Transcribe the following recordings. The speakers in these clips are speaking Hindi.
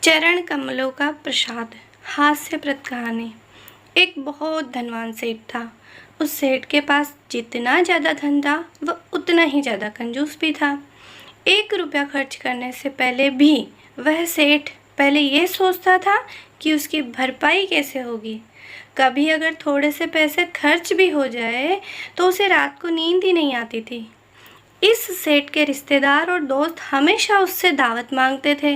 चरण कमलों का प्रसाद। हास्यप्रद कहानी। एक बहुत धनवान सेठ था। उस सेठ के पास जितना ज़्यादा धन था वह उतना ही ज़्यादा कंजूस भी था। 1 रुपया खर्च करने से पहले भी वह सेठ पहले ये सोचता था कि उसकी भरपाई कैसे होगी। कभी अगर थोड़े से पैसे खर्च भी हो जाए तो उसे रात को नींद ही नहीं आती थी। इस सेठ के रिश्तेदार और दोस्त हमेशा उससे दावत मांगते थे,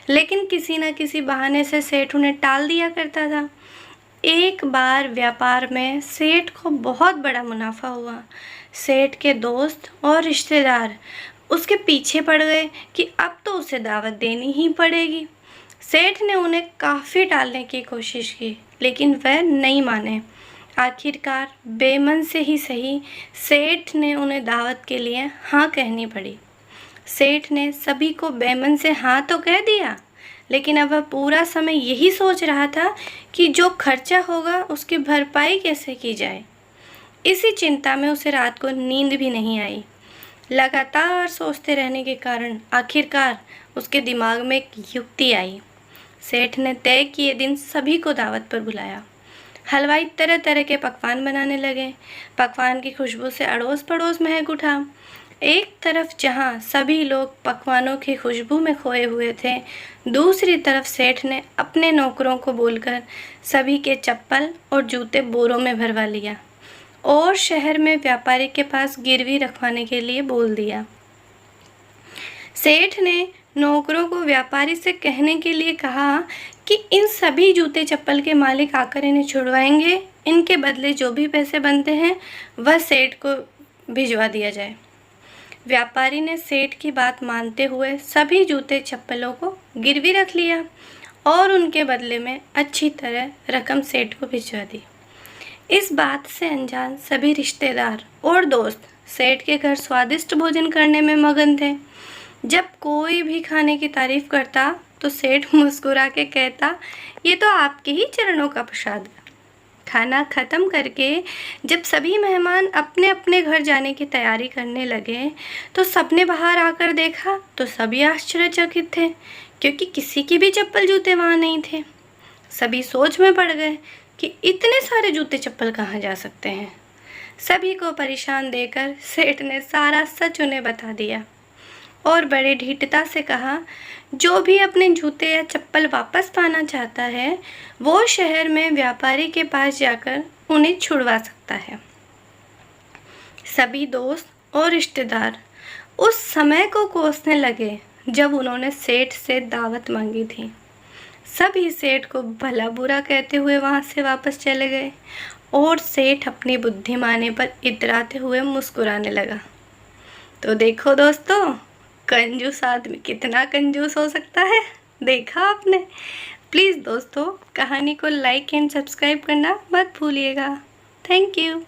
लेकिन किसी न किसी बहाने से सेठ उन्हें टाल दिया करता था। एक बार व्यापार में सेठ को बहुत बड़ा मुनाफा हुआ। सेठ के दोस्त और रिश्तेदार उसके पीछे पड़ गए कि अब तो उसे दावत देनी ही पड़ेगी। सेठ ने उन्हें काफ़ी टालने की कोशिश की, लेकिन वह नहीं माने। आखिरकार बेमन से ही सही सेठ ने उन्हें दावत के लिए हाँ कहनी पड़ी। सेठ ने सभी को बेमन से हाँ तो कह दिया, लेकिन अब वह पूरा समय यही सोच रहा था कि जो खर्चा होगा उसकी भरपाई कैसे की जाए। इसी चिंता में उसे रात को नींद भी नहीं आई। लगातार सोचते रहने के कारण आखिरकार उसके दिमाग में एक युक्ति आई। सेठ ने तय किए दिन सभी को दावत पर बुलाया। हलवाई तरह तरह के पकवान बनाने लगे। पकवान की खुशबू से अड़ोस पड़ोस महक उठा। एक तरफ जहाँ सभी लोग पकवानों की खुशबू में खोए हुए थे, दूसरी तरफ सेठ ने अपने नौकरों को बोलकर सभी के चप्पल और जूते बोरों में भरवा लिया और शहर में व्यापारी के पास गिरवी रखवाने के लिए बोल दिया। सेठ ने नौकरों को व्यापारी से कहने के लिए कहा कि इन सभी जूते चप्पल के मालिक आकर इन्हें छुड़वाएंगे। इनके बदले जो भी पैसे बनते हैं वह सेठ को भिजवा दिया जाए। व्यापारी ने सेठ की बात मानते हुए सभी जूते चप्पलों को गिरवी रख लिया और उनके बदले में अच्छी तरह रकम सेठ को भिजवा दी। इस बात से अनजान सभी रिश्तेदार और दोस्त सेठ के घर स्वादिष्ट भोजन करने में मगन थे। जब कोई भी खाने की तारीफ करता तो सेठ मुस्कुरा के कहता, ये तो आपके ही चरणों का प्रसाद है। खाना खत्म करके जब सभी मेहमान अपने अपने घर जाने की तैयारी करने लगे तो सबने बाहर आकर देखा तो सभी आश्चर्यचकित थे, क्योंकि किसी की भी चप्पल जूते वहाँ नहीं थे। सभी सोच में पड़ गए कि इतने सारे जूते चप्पल कहाँ जा सकते हैं। सभी को परेशान देकर सेठ ने सारा सच उन्हें बता दिया और बड़े ढीठता से कहा, जो भी अपने जूते या चप्पल वापस पाना चाहता है वो शहर में व्यापारी के पास जाकर उन्हें छुड़वा सकता है। सभी दोस्त और रिश्तेदार उस समय को कोसने लगे जब उन्होंने सेठ से दावत मांगी थी। सभी सेठ को भला बुरा कहते हुए वहाँ से वापस चले गए और सेठ अपनी बुद्धिमानी पर इतराते हुए मुस्कुराने लगा। तो देखो दोस्तों, कंजूस आदमी कितना कंजूस हो सकता है, देखा आपने। प्लीज़ दोस्तों, कहानी को लाइक एंड सब्सक्राइब करना मत भूलिएगा। Thank you.